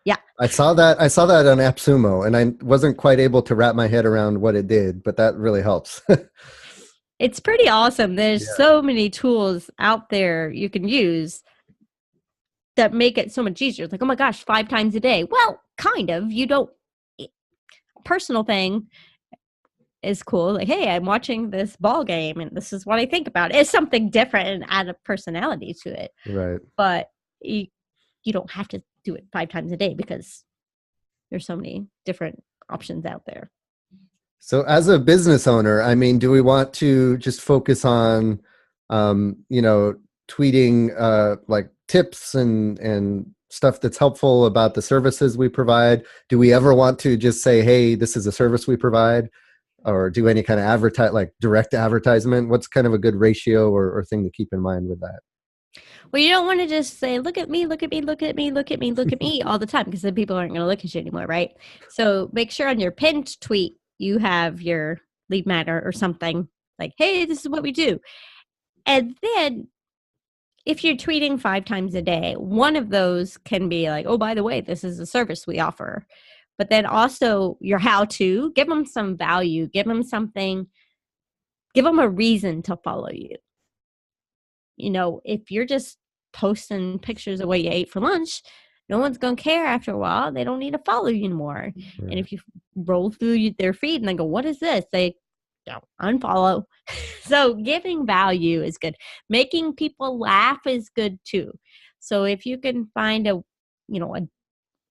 Yeah.
I saw that on AppSumo, and I wasn't quite able to wrap my head around what it did, but that really helps.
It's pretty awesome. There's so many tools out there you can use that make it so much easier. It's like, oh my gosh, 5 times a day. Well, kind of. You don't, personal thing is cool. Like, hey, I'm watching this ball game and this is what I think about. It's something different and add a personality to it.
Right.
But you don't have to do it 5 times a day because there's so many different options out there.
So as a business owner, I mean, do we want to just focus on, tweeting like tips and stuff that's helpful about the services we provide? Do we ever want to just say, hey, this is a service we provide, or do any kind of direct advertisement? What's kind of a good ratio or thing to keep in mind with that?
Well, you don't want to just say, look at me, look at me, look at me, look at me, look at me all the time, because then people aren't going to look at you anymore, right? So make sure on your pinned tweet, you have your lead matter or something like, hey, this is what we do. And then if you're tweeting 5 times a day, one of those can be like, oh, by the way, this is a service we offer. But then also your how-to, give them some value, give them something, give them a reason to follow you. If you're just posting pictures of what you ate for lunch, no one's going to care after a while. They don't need to follow you anymore. Right. And if you roll through their feed and they go, what is this? They don't unfollow. So giving value is good. Making people laugh is good too. So if you can find a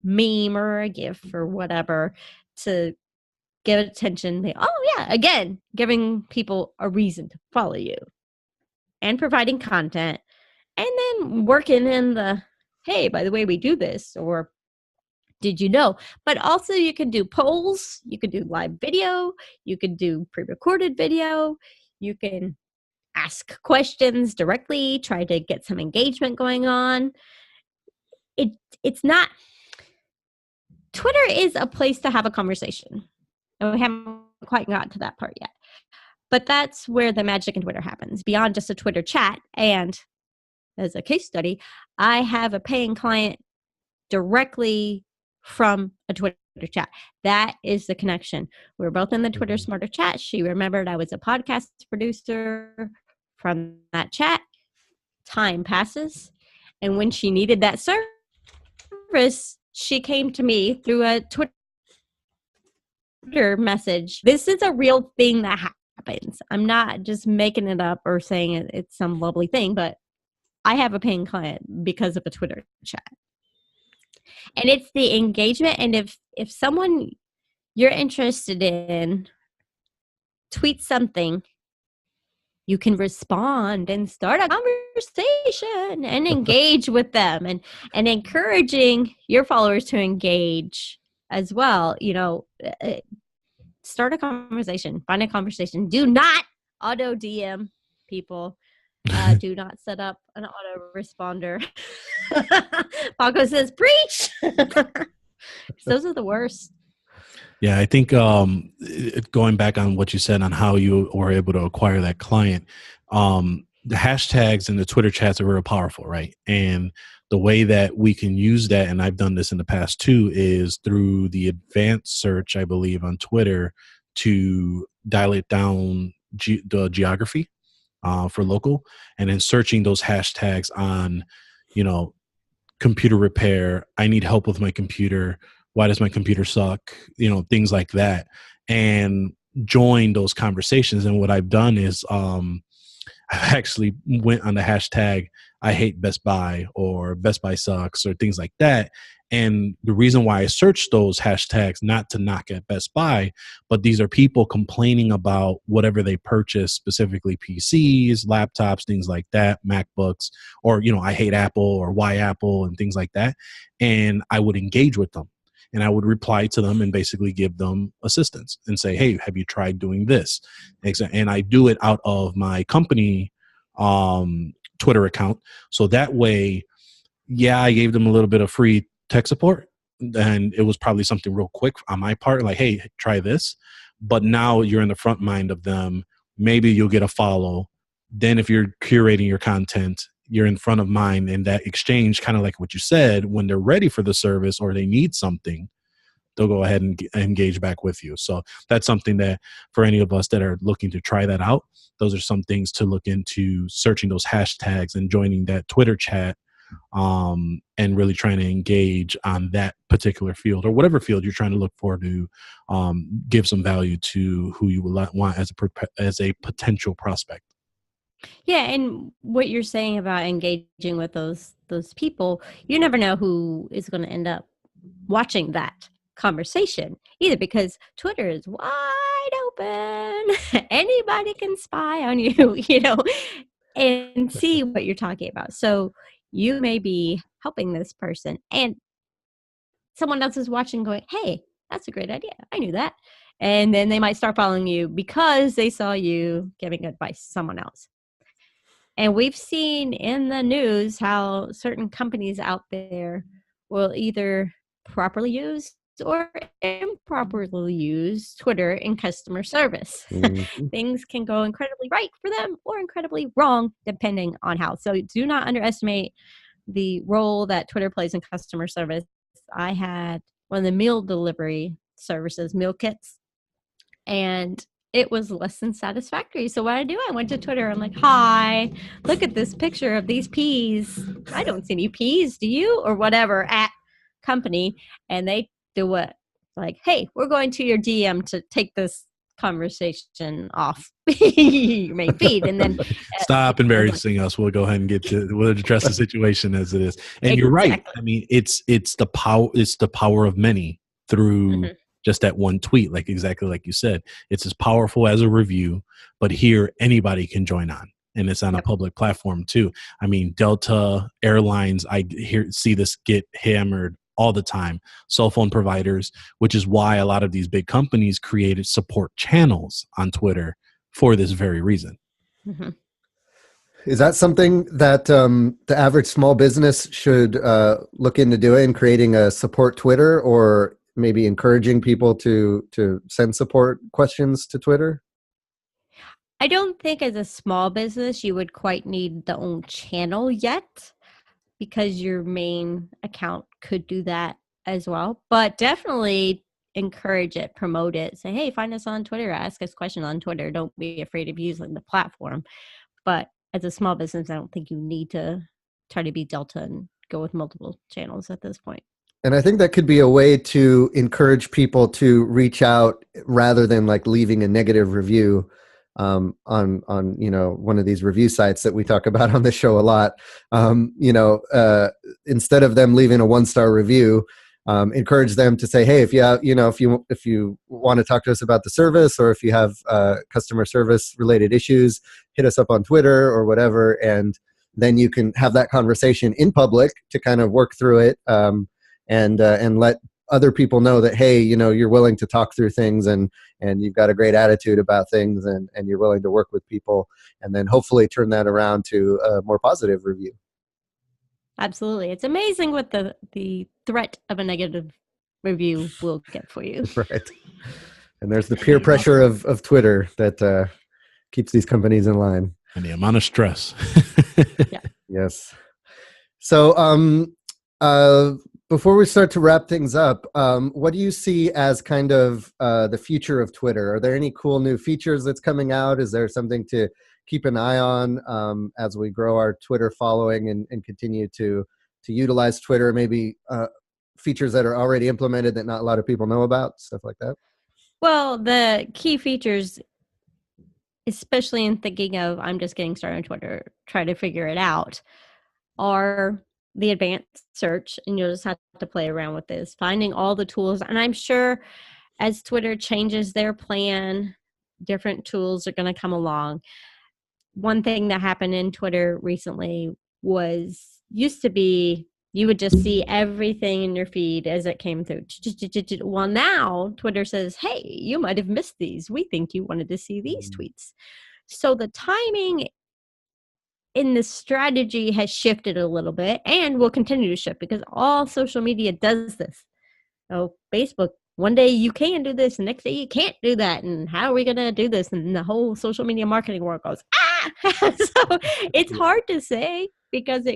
meme or a GIF or whatever to get attention, again, giving people a reason to follow you and providing content, and then working in the, hey, by the way, we do this, or did you know? But also you can do polls, you can do live video, you can do pre-recorded video, you can ask questions directly, try to get some engagement going on. It's not, Twitter is a place to have a conversation. And we haven't quite got to that part yet. But that's where the magic in Twitter happens, beyond just a Twitter chat. And as a case study, I have a paying client directly from a Twitter chat. That is the connection. We're both in the Twitter Smarter chat. She remembered I was a podcast producer from that chat. Time passes. And when she needed that service, she came to me through a Twitter message. This is a real thing that happens. I'm not just making it up or saying it's some lovely thing, but I have a paying client because of a Twitter chat. And it's the engagement. And if someone you're interested in tweets something, you can respond and start a conversation and engage with them, and encouraging your followers to engage as well. Start a conversation, find a conversation. Do not auto DM people. Do not set up an auto responder. Paco says, preach. Those are the worst.
Yeah, I think going back on what you said on how you were able to acquire that client, the hashtags and the Twitter chats are real powerful, right? And the way that we can use that, and I've done this in the past too, is through the advanced search, I believe, on Twitter to dial it down the geography for local, and then searching those hashtags on, computer repair. I need help with my computer. Why does my computer suck? Things like that, and join those conversations. And what I've done is I actually went on the hashtag I hate Best Buy or Best Buy sucks or things like that. And the reason why I search those hashtags, not to knock at Best Buy, but these are people complaining about whatever they purchase, specifically PCs, laptops, things like that, MacBooks, or, I hate Apple or why Apple and things like that. And I would engage with them and I would reply to them and basically give them assistance and say, hey, have you tried doing this? And I do it out of my company Twitter account. So that way, I gave them a little bit of free tech support, and it was probably something real quick on my part, like, hey, try this. But now you're in the front mind of them. Maybe you'll get a follow. Then if you're curating your content, you're in front of mind, and that exchange, kind of like what you said, when they're ready for the service or they need something, they'll go ahead and engage back with you. So that's something that for any of us that are looking to try that out, those are some things to look into, searching those hashtags and joining that Twitter chat, and really trying to engage on that particular field or whatever field you're trying to look for to give some value to who you would want as a potential prospect.
Yeah, and what you're saying about engaging with those people, you never know who is going to end up watching that conversation either, because Twitter is wide open. Anybody can spy on you, and see what you're talking about. So you may be helping this person and someone else is watching going, hey, that's a great idea. I knew that. And then they might start following you because they saw you giving advice to someone else. And we've seen in the news how certain companies out there will either properly use or improperly use Twitter in customer service.
Mm-hmm.
Things can go incredibly right for them or incredibly wrong, depending on how. So do not underestimate the role that Twitter plays in customer service. I had one of the meal delivery services, meal kits, and it was less than satisfactory. So what I went to Twitter. I'm like, hi, look at this picture of these peas. I don't see any peas. Do you? Or whatever at company. And they do what? Like, hey, we're going to your DM to take this conversation off your main feed. And then
stop embarrassing us. We'll go ahead and we'll address the situation as it is. And you're right. I mean, it's the power of many through just that one tweet, exactly like you said. It's as powerful as a review, but here anybody can join on. And it's on a public platform too. I mean, Delta Airlines, I see this get hammered all the time. Cell phone providers, which is why a lot of these big companies created support channels on Twitter for this very reason.
Mm-hmm.
Is that something that the average small business should look into doing, creating a support Twitter, or maybe encouraging people to send support questions to Twitter?
I don't think as a small business you would quite need the own channel yet, because your main account could do that as well. But definitely encourage it, promote it, say, hey, find us on Twitter, ask us questions on Twitter. Don't be afraid of using the platform. But as a small business, I don't think you need to try to be Delta and go with multiple channels at this point.
And I think that could be a way to encourage people to reach out rather than leaving a negative review on one of these review sites that we talk about on the show a lot. Instead of them leaving a 1-star review, encourage them to say, hey, if you want to talk to us about the service, or if you have customer service related issues, hit us up on Twitter or whatever, and then you can have that conversation in public to kind of work through it, and let other people know that, hey, you're willing to talk through things, and you've got a great attitude about things, and you're willing to work with people, and then hopefully turn that around to a more positive review.
Absolutely. It's amazing what the threat of a negative review will get for you.
Right. And there's the peer pressure of Twitter that keeps these companies in line.
And the amount of stress.
Yeah.
Yes. So before we start to wrap things up, what do you see as kind of the future of Twitter? Are there any cool new features that's coming out? Is there something to keep an eye on as we grow our Twitter following and continue to utilize Twitter? Maybe features that are already implemented that not a lot of people know about, stuff like that?
Well, the key features, especially in thinking of I'm just getting started on Twitter, try to figure it out. are the advanced search, and you'll just have to play around with this, finding all the tools. And I'm sure as Twitter changes their plan, different tools are going to come along. One thing that happened in Twitter recently used to be you would just see everything in your feed as it came through. Well, now Twitter says, hey, you might have missed these. We think you wanted to see these tweets. So the timing in the strategy has shifted a little bit and will continue to shift because all social media does this. Oh, Facebook, one day you can do this, the next day you can't do that. And how are we going to do this? And the whole social media marketing world goes, so it's hard to say because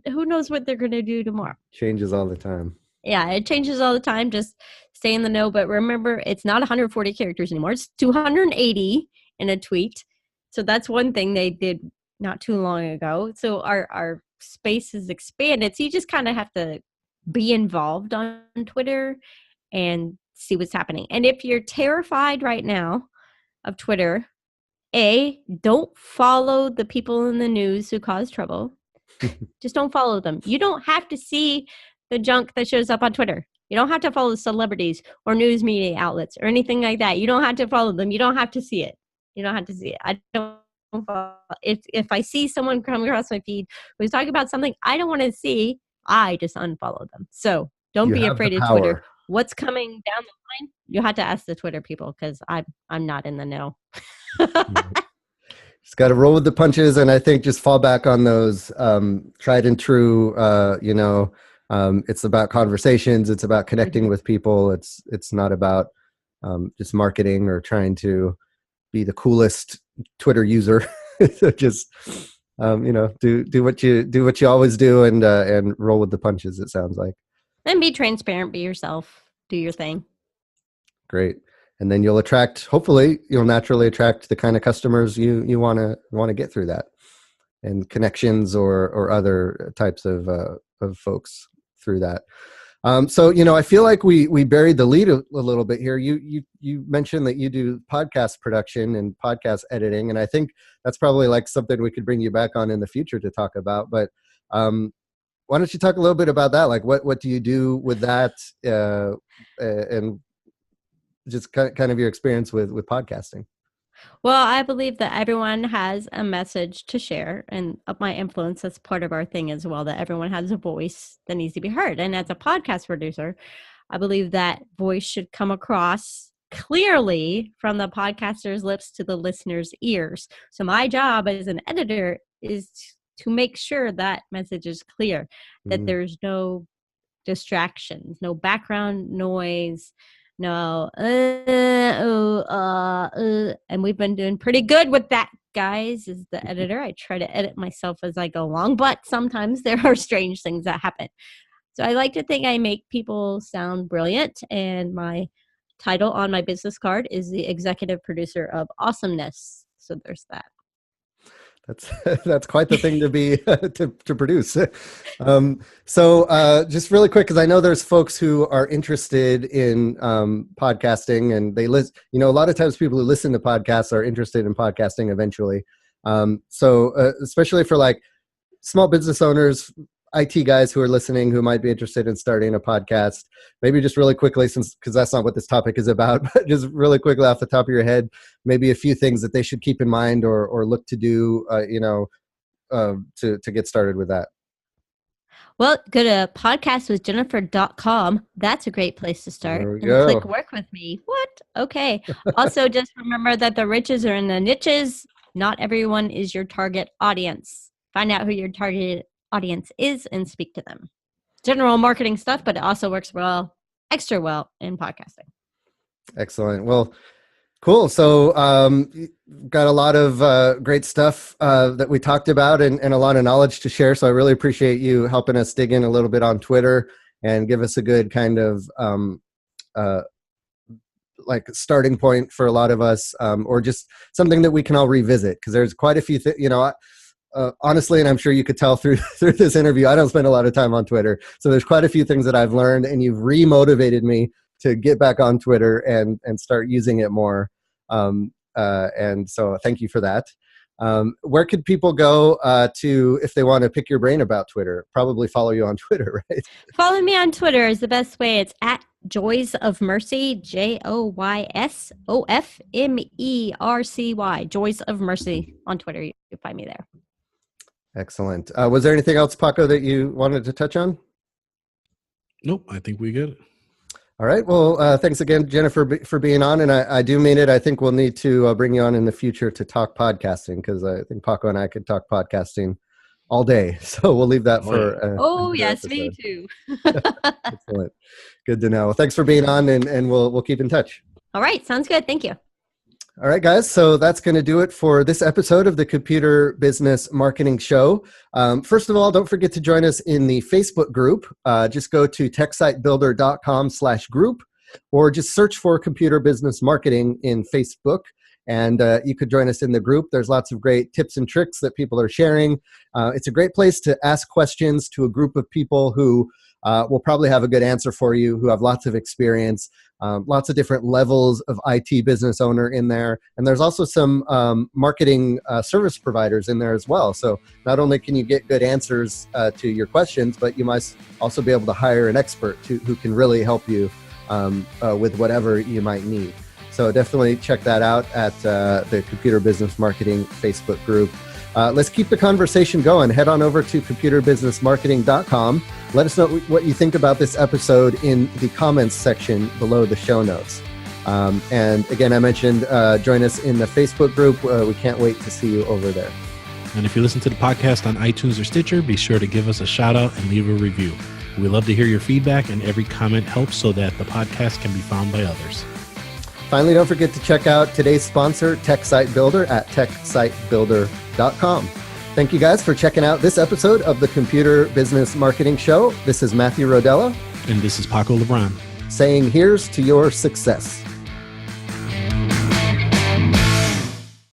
who knows what they're going to do tomorrow.
Changes all the time.
Yeah, it changes all the time. Just stay in the know. But remember, it's not 140 characters anymore. It's 280 in a tweet. So that's one thing they did not too long ago. So our space has expanded. So you just kind of have to be involved on Twitter and see what's happening. And if you're terrified right now of Twitter, don't follow the people in the news who cause trouble. Just don't follow them. You don't have to see the junk that shows up on Twitter. You don't have to follow celebrities or news media outlets or anything like that. You don't have to follow them. You don't have to see it. You don't have to see it. I don't follow. If I see someone come across my feed who's talking about something I don't want to see, I just unfollow them. So don't be afraid of Twitter. What's coming down the line? You have to ask the Twitter people because I'm not in the know.
Just got to roll with the punches, and I think just fall back on those tried and true. It's about conversations. It's about connecting with people. It's not about just marketing or trying to be the coolest Twitter user. So just do what you always do, and roll with the punches. It sounds like.
And be transparent. Be yourself. Do your thing.
Great. And then hopefully you'll naturally attract the kind of customers you want to get through that, and connections or other types of folks through that. So, I feel like we buried the lead a little bit here. You mentioned that you do podcast production and podcast editing, and I think that's probably like something we could bring you back on in the future to talk about. But why don't you talk a little bit about that? Like, what do you do with that, and just kind of your experience with podcasting?
Well, I believe that everyone has a message to share, and of my influence, that's part of our thing as well, that everyone has a voice that needs to be heard. And as a podcast producer, I believe that voice should come across clearly from the podcaster's lips to the listener's ears. So my job as an editor is to make sure that message is clear, that there's no distractions, no background noise, no, and we've been doing pretty good with that, guys. As the editor, I try to edit myself as I go along, but sometimes there are strange things that happen. So I like to think I make people sound brilliant, and my title on my business card is the executive producer of awesomeness. So there's that.
That's quite the thing to be to produce. So just really quick, because I know there's folks who are interested in podcasting, and they listen. A lot of times people who listen to podcasts are interested in podcasting eventually. So especially for like small business owners, IT guys who are listening who might be interested in starting a podcast, maybe just really quickly, because that's not what this topic is about, but just really quickly off the top of your head, maybe a few things that they should keep in mind or look to do, to get started with that.
Well, go to podcastwithjennifer.com. That's a great place to start. And click work with me. What? Okay. Also, just remember that the riches are in the niches. Not everyone is your target audience. Find out who your target audience is and speak to them. General marketing stuff, but it also works extra well in podcasting.
Excellent. Well, cool. So got a lot of great stuff that we talked about and a lot of knowledge to share. So I really appreciate you helping us dig in a little bit on Twitter and give us a good kind of like starting point for a lot of us, or just something that we can all revisit, because there's quite a few things, honestly, and I'm sure you could tell through this interview, I don't spend a lot of time on Twitter. So there's quite a few things that I've learned, and you've re-motivated me to get back on Twitter and start using it more. And so thank you for that. Where could people go to if they want to pick your brain about Twitter? Probably follow you on Twitter, right?
Follow me on Twitter is the best way. It's at Joys of Mercy, JOYSOFMERCY, Joys of Mercy on Twitter. You can find me there.
Excellent. Was there anything else, Paco, that you wanted to touch on?
Nope, I think we get it.
All right. Well, thanks again, Jennifer, for being on. And I do mean it. I think we'll need to bring you on in the future to talk podcasting, because I think Paco and I could talk podcasting all day. So we'll leave that for.
Yes, me too.
Excellent. Good to know. Well, thanks for being on, and we'll keep in touch.
All right. Sounds good. Thank you.
All right, guys. So that's going to do it for this episode of the Computer Business Marketing Show. First of all, don't forget to join us in the Facebook group. Just go to techsitebuilder.com/group, or just search for Computer Business Marketing in Facebook. And you could join us in the group. There's lots of great tips and tricks that people are sharing. It's a great place to ask questions to a group of people who will probably have a good answer for you, who have lots of experience, lots of different levels of IT business owner in there. And there's also some marketing service providers in there as well. So not only can you get good answers to your questions, but you might also be able to hire an expert who can really help you with whatever you might need. So definitely check that out at the Computer Business Marketing Facebook group. Let's keep the conversation going. Head on over to computerbusinessmarketing.com. Let us know what you think about this episode in the comments section below the show notes. And again, I mentioned join us in the Facebook group. We can't wait to see you over there.
And if you listen to the podcast on iTunes or Stitcher, be sure to give us a shout out and leave a review. We love to hear your feedback, and every comment helps so that the podcast can be found by others.
Finally, don't forget to check out today's sponsor, TechSite Builder, at techsitebuilder.com. Thank you guys for checking out this episode of the Computer Business Marketing Show. This is Matthew Rodella.
And this is Paco LeBron.
Saying here's to your success.